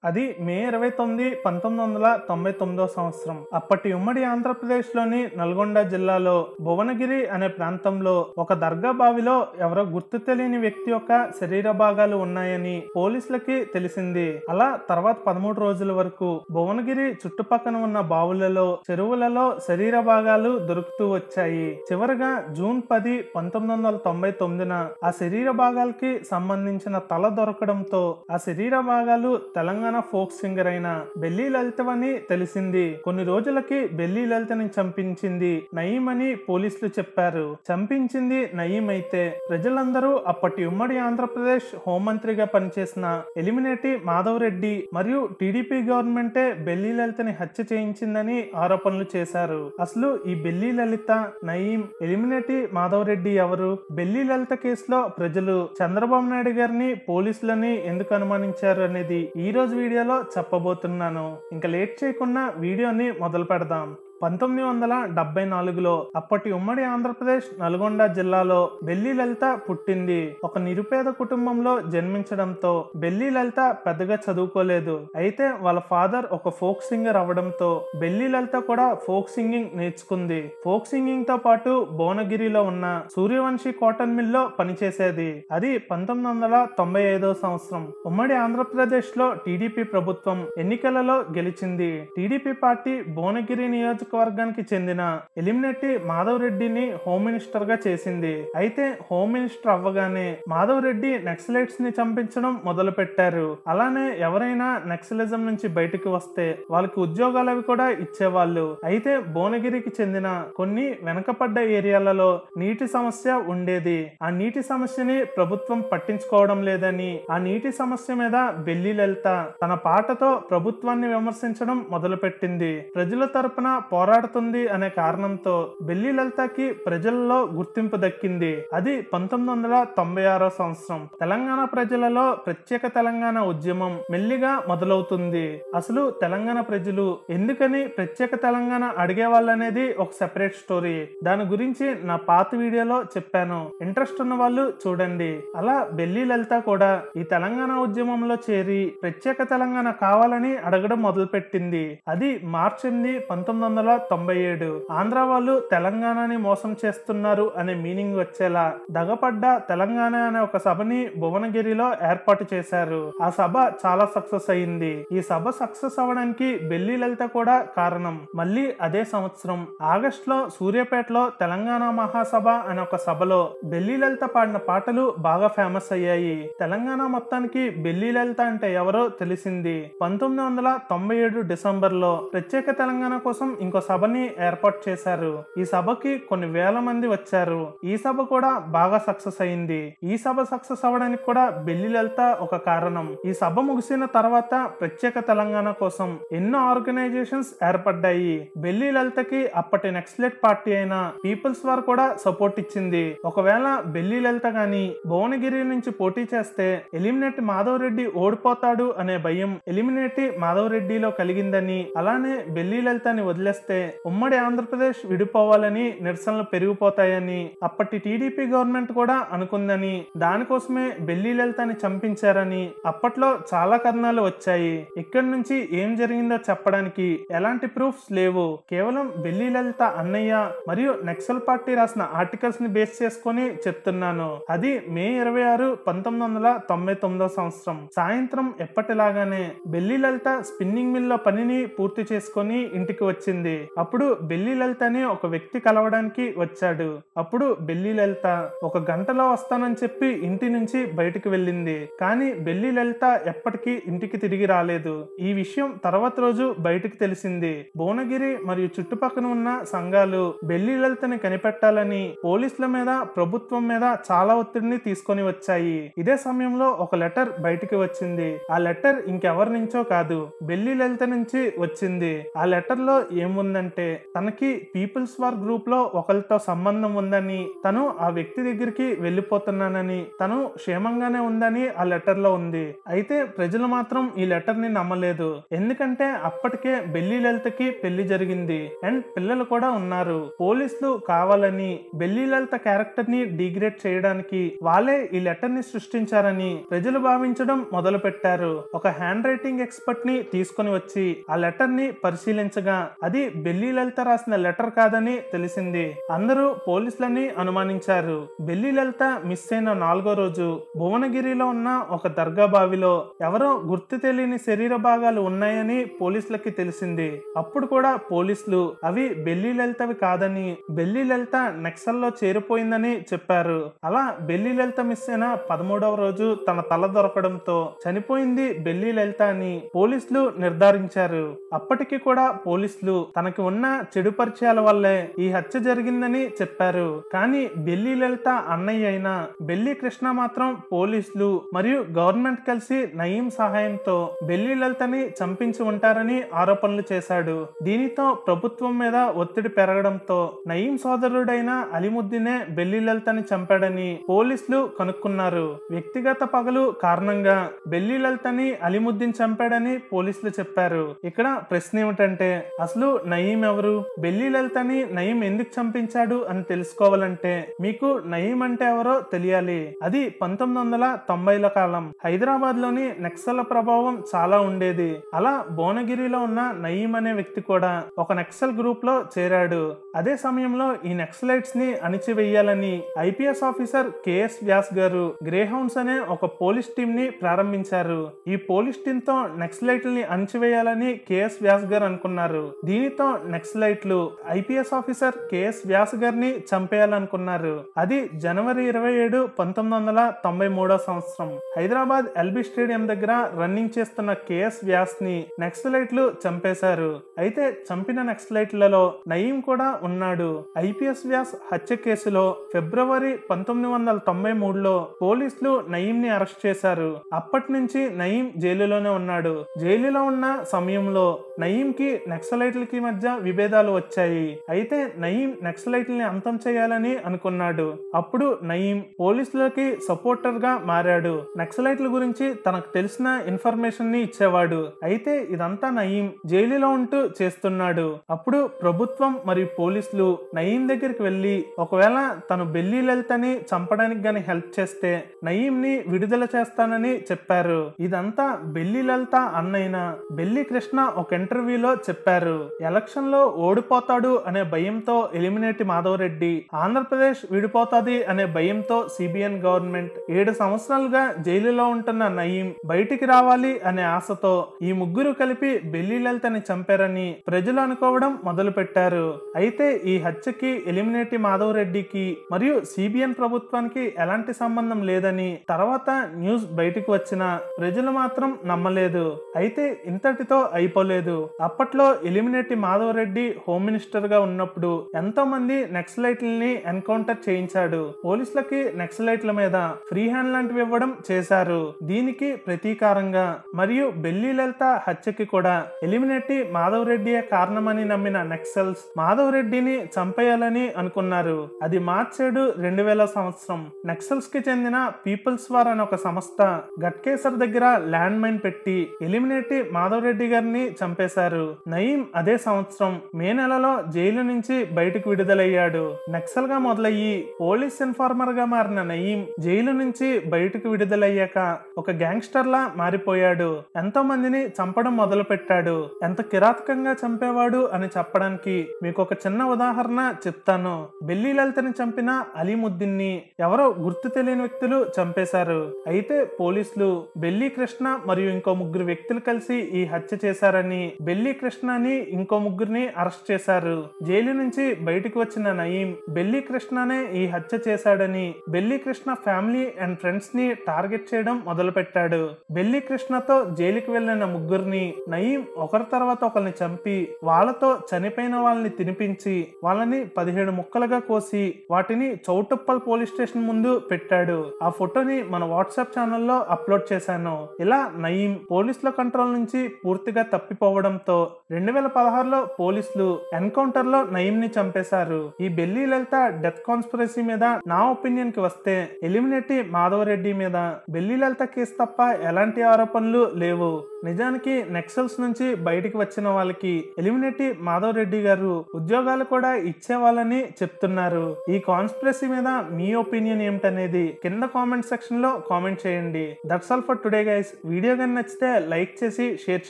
అది మే 29, 1999 సంవత్సరం. అప్పటి ఉమ్మడి ఆంధ్రప్రదేశ్లోని నల్గొండ జిల్లాలో భువనగిరి అనే ప్రాంతంలో ఒక దర్గా బావిలో ఎవరో గుర్తు తెలియని వ్యక్తి యొక్క శరీర భాగాలు ఉన్నాయని పోలీసులకి తెలిసింది. అలా తర్వాత 13 రోజుల వరకు భువనగిరి చుట్టుపక్కన ఉన్న బావులలో, చెరువులలో శరీర భాగాలు దొరుకుతూ వచ్చాయి. చివరగా జూన్ 10, 1999న ఆ శరీర భాగాలకి సంబంధించిన తల దొరకడంతో ఆ శరీర భాగాలు తెలంగాణ ఫోక్ సింగర్ అయిన బెల్లి లలితవని తెలిసింది. కొన్ని రోజులకి బెల్లి లలితని చంపించింది నయీం అని పోలీసులు చెప్పారు. చంపించింది నయీం అయితే ప్రజలందరూ అప్పటి ఉమ్మడి ఆంధ్రప్రదేశ్ హోంమంత్రిగా పనిచేసిన ఎలిమినేటి మాధవ్ రెడ్డి మరియు టీడీపీ గవర్నమెంటే బెల్లి లలితని హత్య చేయించిందని ఆరోపణలు చేశారు. అసలు ఈ బెల్లి లలిత, నయీం, ఎలిమినేటి మాధవ్ రెడ్డి ఎవరు? బెల్లి లలిత కేసులో ప్రజలు చంద్రబాబు నాయుడు గారిని, పోలీసులని ఎందుకు అనుమానించారు అనేది ఈ రోజు వీడియోలో చెప్పబోతున్నాను. ఇంకా లేట్ చేయకుండా వీడియోని మొదలు పెడదాం. 1974లో అప్పటి ఉమ్మడి ఆంధ్రప్రదేశ్ నల్గొండ జిల్లాలో బెల్లి లలిత పుట్టింది. ఒక నిరుపేద కుటుంబంలో జన్మించడంతో బెల్లి లలిత పెద్దగా చదువుకోలేదు. అయితే వాళ్ళ ఫాదర్ ఒక ఫోక్ సింగర్ అవడంతో బెల్లి లలిత కూడా ఫోక్ సింగింగ్ నేర్చుకుంది. ఫోక్ సింగింగ్ తో పాటు భువనగిరిలో ఉన్న సూర్యవంశీ కాటన్ మిల్ లో పనిచేసేది. అది 1995 సంవత్సరం. ఉమ్మడి ఆంధ్రప్రదేశ్ లో టీడీపీ ప్రభుత్వం ఎన్నికలలో గెలిచింది. టీడీపీ పార్టీ భువనగిరి నియోజకవర్గానికి చెందిన ఎలిమినేటి మాధవ్ రెడ్డిని హోమ్ మినిస్టర్ గా చేసింది. అయితే హోమ్ మినిస్టర్ అవ్వగానే మాధవ్ రెడ్డి నక్సలైట్స్ ని చంపించడం మొదలు పెట్టారు. అలానే ఎవరైనా నక్సలిజం నుంచి బయటకు వస్తే వాళ్ళకి ఉద్యోగాలు అవి కూడా ఇచ్చేవాళ్ళు. అయితే భువనగిరికి చెందిన కొన్ని వెనకపడ్డ ఏరియాలలో నీటి సమస్య ఉండేది. ఆ నీటి సమస్యని ప్రభుత్వం పట్టించుకోవడం లేదని ఆ నీటి సమస్య మీద బెల్లి లలిత తన పాటతో ప్రభుత్వాన్ని విమర్శించడం మొదలు పెట్టింది. ప్రజల తరపున పోరాడుతుంది అనే కారణంతో బెల్లి లలితకి ప్రజలలో గుర్తింపు దక్కింది. అది 1996 సంవత్సరం. తెలంగాణ ప్రజలలో ప్రత్యేక తెలంగాణ ఉద్యమం మెల్లిగా మొదలవుతుంది. అసలు తెలంగాణ ప్రజలు ఎందుకని ప్రత్యేక తెలంగాణ అడిగే వాళ్ళనేది ఒక సెపరేట్ స్టోరీ. దాని గురించి నా పాత వీడియోలో చెప్పాను. ఇంట్రెస్ట్ ఉన్న వాళ్ళు చూడండి. అలా బెల్లి లలిత కూడా ఈ తెలంగాణ ఉద్యమంలో చేరి ప్రత్యేక తెలంగాణ కావాలని అడగడం మొదలు పెట్టింది. అది మార్చి 1997. ఆంధ్ర వాళ్ళు తెలంగాణని మోసం చేస్తున్నారు అనే మీనింగ్ వచ్చేలా దగపడ్డ తెలంగాణ అనే ఒక సభని భువనగిరిలో ఏర్పాటు చేశారు. ఆ సభ చాలా సక్సెస్ అయింది. ఈ సభ సక్సెస్ అవ్వడానికి బెల్లి లలిత కూడా కారణం. మళ్ళీ అదే సంవత్సరం ఆగస్టులో సూర్యాపేటలో తెలంగాణ మహాసభ అనే ఒక సభలో బెల్లి లలిత పాడిన పాటలు బాగా ఫేమస్ అయ్యాయి. తెలంగాణ మొత్తానికి బెల్లి లలిత అంటే ఎవరో తెలిసింది. 1997 డిసెంబర్లో ప్రత్యేక తెలంగాణ కోసం ఇంకో సభని ఏర్పాటు చేశారు. ఈ సభకి కొన్ని వేల మంది వచ్చారు. ఈ సభ కూడా బాగా సక్సెస్ అయింది. ఈ సభ సక్సెస్ అవ్వడానికి కూడా బెల్లి లలిత ఒక కారణం. ఈ సభ ముగిసిన తర్వాత ప్రత్యేక తెలంగాణ కోసం ఎన్నో ఆర్గనైజేషన్స్ ఏర్పడ్డాయి. బెల్లి లలితకి అప్పటి నక్సలైట్ పార్టీ అయిన పీపుల్స్ వార్ కూడా సపోర్ట్ ఇచ్చింది. ఒకవేళ బెల్లి లలిత గాని భువనగిరి నుంచి పోటీ చేస్తే ఎలిమినేటి మాధవ్ రెడ్డి ఓడిపోతాడు అనే భయం ఎలిమినేటి మాధవ్ రెడ్డిలో కలిగిందని, అలానే బెల్లి లలితని వదిలేస్తే ఉమ్మడి ఆంధ్రప్రదేశ్ విడిపోవాలని, నిరసనలు పెరిగిపోతాయని అప్పటి టీడీపీ గవర్నమెంట్ కూడా అనుకుందని, దానికోసమే బెల్లి లలితని చంపించారని అప్పట్లో చాలా కథనాలు వచ్చాయి. ఇక్కడి నుంచి ఏం జరిగిందో చెప్పడానికి ఎలాంటి ప్రూఫ్స్ లేవు. కేవలం బెల్లి లలిత అన్నయ్య మరియు నక్సల్ పార్టీ రాసిన ఆర్టికల్స్ ని బేస్ చేసుకొని చెప్తున్నాను. అది మే 26, 1999 సంవత్సరం. సాయంత్రం ఎప్పటిలాగానే బెల్లి లలిత స్పిన్నింగ్ మిల్ లో పనిని పూర్తి చేసుకొని ఇంటికి వచ్చింది. అప్పుడు బెల్లి లలిత అని ఒక వ్యక్తి కలవడానికి వచ్చాడు. అప్పుడు బెల్లి లలిత ఒక గంటలో వస్తానని చెప్పి ఇంటి నుంచి బయటకు వెళ్ళింది. కానీ బెల్లి లలిత ఎప్పటికీ ఇంటికి తిరిగి రాలేదు. ఈ విషయం తర్వాత రోజు బయటకు తెలిసింది. భువనగిరి మరియు చుట్టుపక్కల ఉన్న సంఘాలు బెల్లి లలితని కనిపెట్టాలని పోలీసుల మీద, ప్రభుత్వం మీద చాలా ఒత్తిడిని తీసుకొని వచ్చాయి. ఇదే సమయంలో ఒక లెటర్ బయటికి వచ్చింది. ఆ లెటర్ ఇంకెవరి నుంచో కాదు, బెల్లి లలిత నుంచి వచ్చింది. ఆ లెటర్ లో ఏముంది ఉందంటే తనకి పీపుల్స్ వార్ గ్రూప్ లో ఒకరితో సంబంధం ఉందని, తను ఆ వ్యక్తి దగ్గరికి వెళ్ళిపోతున్నానని, తను క్షేమంగానే ఉందని ఆ లెటర్ లో ఉంది. అయితే ప్రజలు మాత్రం ఈ లెటర్ ని నమ్మలేదు. ఎందుకంటే అప్పటికే బెల్లి లలితకి పెళ్లి జరిగింది అండ్ పిల్లలు కూడా ఉన్నారు. పోలీసులు కావాలని బెల్లి లలిత క్యారెక్టర్ ని డిగ్రేడ్ చేయడానికి వాళ్ళే ఈ లెటర్ ని సృష్టించారని ప్రజలు భావించడం మొదలు పెట్టారు. ఒక హ్యాండ్ రైటింగ్ ఎక్స్పర్ట్ ని తీసుకుని వచ్చి ఆ లెటర్ ని పరిశీలించగా అది బెల్లి లలిత రాసిన లెటర్ కాదని తెలిసింది. అందరూ పోలీసులని అనుమానించారు. బెల్లి లలిత మిస్ అయిన 4వ రోజు భువనగిరిలో ఉన్న ఒక దర్గా బావిలో ఎవరో గుర్తు తెలియని శరీర భాగాలు ఉన్నాయని పోలీసులకి తెలిసింది. అప్పుడు కూడా పోలీసులు అవి బెల్లి లలితవి కాదని, బెల్లి లలిత నక్సల్లో చేరిపోయిందని చెప్పారు. అలా బెల్లి లలిత మిస్ అయిన 13వ రోజు తన తల దొరకడంతో చనిపోయింది బెల్లి లలిత అని పోలీసులు నిర్ధారించారు. అప్పటికి కూడా పోలీసులు తనకి ఉన్న చెడు పరిచయాల వల్లే ఈ హత్య జరిగిందని చెప్పారు. కానీ బెల్లి లలిత అన్నయ్య అయిన బెల్లి కృష్ణ మాత్రం పోలీసులు మరియు గవర్నమెంట్ కలిసి నయీం సహాయంతో బెల్లి లలితని చంపించి ఉంటారని ఆరోపణలు చేశాడు. దీనితో ప్రభుత్వం మీద ఒత్తిడి పెరగడంతో నయీం సోదరుడైన అలీముద్దీనే బెల్లి లలితని చంపాడని పోలీసులు కనుక్కున్నారు. వ్యక్తిగత పగలు కారణంగా బెల్లి లలితని అలీముద్దీన్ చంపాడని పోలీసులు చెప్పారు. ఇక్కడ ప్రశ్న ఏమిటంటే అసలు నయీం ఎవరు? బెల్లి లలితని నయీం ఎందుకు చంపించాడు అని తెలుసుకోవాలంటే మీకు నయీం అంటే ఎవరో తెలియాలి. అది 1990ల కాలం. హైదరాబాద్ లోని నక్సల్ ప్రభావం చాలా ఉండేది. అలా భువనగిరిలో ఉన్న నయీం అనే వ్యక్తి కూడా ఒక నక్సల్ గ్రూప్ లో చేరాడు. అదే సమయంలో ఈ నక్సలైట్స్ ని అణిచివేయాలని ఐపీఎస్ ఆఫీసర్ కేఎస్ వ్యాస్ గారు గ్రే హౌండ్స్ అనే ఒక పోలీస్ టీమ్ ని ప్రారంభించారు. ఈ పోలీస్ టీమ్ తో నక్సలైట్లని అణిచివేయాలని కేఎస్ వ్యాస్ గారు అనుకున్నారు. దీనితో నక్సలైట్లు ఐపీఎస్ ఆఫీసర్ కేఎస్ వ్యాస్ గారిని చంపేయాలనుకున్నారు. అది జనవరి 27, 1993వ సంవత్సరం. హైదరాబాద్ ఎల్బీ స్టేడియం దగ్గర రన్నింగ్ చేస్తున్న కేఎస్ వ్యాస్ ని నక్సలైట్లు చంపేశారు. అయితే చంపిన నక్సలైట్లలో నయీం కూడా ఉన్నాడు. ఐపీఎస్ వ్యాస్ హత్య కేసులో ఫిబ్రవరి 1993లో పోలీసులు నయీం ని అరెస్ట్ చేశారు. అప్పటి నుంచి నయీం జైలులోనే ఉన్నాడు. జైలులో ఉన్న సమయంలో నయీం కి నక్సలైట్లకి మధ్య విభేదాలు వచ్చాయి. అయితే నయీం నక్సలైట్లని అంతం చేయాలని అనుకున్నాడు. అప్పుడు నయీం పోలీసులకి సపోర్టర్ గా మారాడు. నక్సలైట్ల గురించి తనకు తెలిసిన ఇన్ఫర్మేషన్ ని ఇచ్చేవాడు. అయితే ఇదంతా నయీం జైలులో ఉంటూ చేస్తున్నాడు. అప్పుడు ప్రభుత్వం మరియు పోలీసులు నయీం దగ్గరికి వెళ్లి ఒకవేళ తను బెల్లి లలితని చంపడానికి గాని హెల్ప్ చేస్తే నయీం ని విడుదల చేస్తానని చెప్పారు. ఇదంతా బెల్లి లలిత అన్నైన బెల్లి కృష్ణ ఒక ఇంటర్వ్యూలో చెప్పారు. ఎలక్షన్ లో ఓడిపోతాడు అనే భయంతో ఎలిమినేటి మాధవ్ రెడ్డి, ఆంధ్రప్రదేశ్ విడిపోతాది అనే భయంతో సిబిఎన్ గవర్నమెంట్, 7 సంవత్సరాలుగా జైలులో ఉంటున్న నయీం బయటికి రావాలి అనే ఆశతో ఈ ముగ్గురు కలిపి బెల్లి లలితని చంపారని ప్రజలు అనుకోవడం మొదలు పెట్టారు. అయితే ఈ హత్యకి ఎలిమినేటి మాధవ్ రెడ్డికి మరియు సిబిఎన్ ప్రభుత్వానికి ఎలాంటి సంబంధం లేదని తర్వాత న్యూస్ బయటికి వచ్చినా ప్రజలు మాత్రం నమ్మలేదు. అయితే ఇంతటితో అయిపోలేదు. అప్పట్లో ఎలిమినేటి మాధవ్ రెడ్డి హోమ్ మినిస్టర్ గా ఉన్నప్పుడు ఎంతో మంది నక్సలైట్లని ఎన్కౌంటర్ చేయించాడు. పోలీసులకి నక్సలైట్ల మీద ఫ్రీ హ్యాండ్ లాంటివి ఇవ్వడం చేశారు. దీనికి ప్రతీకారంగా మరియు బెల్లి లలిత హత్యకి కూడా ఎలిమినేటి మాధవ్ రెడ్డియే కారణమని నమ్మిన నక్సల్స్ మాధవ్ రెడ్డిని చంపేయాలని అనుకున్నారు. అది మార్చి 7, 2000 సంవత్సరం. నక్సల్స్ కి చెందిన పీపుల్స్ వార్ అనే ఒక సంస్థ గట్కేసర్ దగ్గర ల్యాండ్ మైన్ పెట్టి ఎలిమినేటి మాధవ్ రెడ్డి గారిని చంపేశారు. నయీం అదే సంవత్సరం మే నెలలో జైలు నుంచి బయటకు విడుదలయ్యాడు. నక్సల్ గా మొదలయ్యి పోలీస్ ఇన్ఫార్మర్ గా మారిన నయీం జైలు నుంచి బయటకు విడుదలయ్యాక ఒక గ్యాంగ్స్టర్ లా మారిపోయాడు. ఎంతో మందిని చంపడం మొదలు పెట్టాడు. ఎంత కిరాతకంగా చంపేవాడు అని చెప్పడానికి మీకు ఒక చిన్న ఉదాహరణ చెప్తాను. బెల్లి లలితని చంపిన అలీముద్దీన్ ని ఎవరో గుర్తు తెలియని వ్యక్తులు చంపేశారు. అయితే పోలీసులు బెల్లి కృష్ణ మరియు ఇంకో 3 వ్యక్తులు కలిసి ఈ హత్య చేశారని బెల్లి కృష్ణని ఇంకో 3ని అరెస్ట్ చేశారు. జైలు నుంచి బయటకు వచ్చిన నయీం బెల్లి కృష్ణనే ఈ హత్య చేశాడని Belli Krishna family and friends ని టార్గెట్ చేయడం మొదలు పెట్టాడు. బెల్లి కృష్ణతో జైలుకి వెళ్లిన 3ని నయీం ఒకరి తర్వాత ఒకరిని చంపి వాళ్ళతో చనిపోయిన వాళ్ళని తినిపించి వాళ్ళని 17 ముక్కలుగా కోసి వాటిని చౌటుప్పల్ పోలీస్ స్టేషన్ ముందు పెట్టాడు. ఆ ఫోటోని మన వాట్సాప్ ఛానల్లో అప్లోడ్ చేశాను. ఇలా నయీం పోలీసుల కంట్రోల్ నుంచి పూర్తిగా తప్పిపోవడంతో 2016 హైదరాబాద్ లో పోలీసులు ఎన్కౌంటర్ లో నయీం ని చంపేశారు. ఈ బెల్లి లలిత డెత్ కాన్స్పిరసీ మీద నా ఒపీనియన్ కి వస్తే ఎలిమినేటి మాధవరెడ్డి మీద బెల్లి లలిత కేసు తప్ప ఎలాంటి ఆరోపణలు లేవు. నిజానికి నెక్సల్స్ నుంచి బయటికి వచ్చిన వాళ్ళకి ఎలిమినేటి మాధవరెడ్డి గారు ఉద్యోగాలు కూడా ఇచ్చేవాళ్ళని చెప్తున్నారు. ఈ కాన్స్పిరసీ మీద మీ ఒపీనియన్ ఏమిటనేది కింద కామెంట్ సెక్షన్ లో కామెంట్ చేయండి. That's all for today guys. Video కానీ నచ్చితే లైక్ చేసి షేర్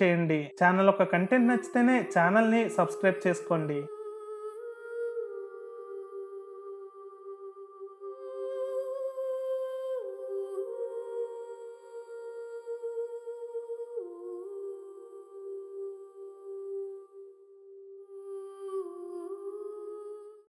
చేయండి. ఛానల్ ఒక కంటెంట్ నచ్చితేనే ఛానల్ ని సబ్స్క్రైబ్ చేసుకోండి.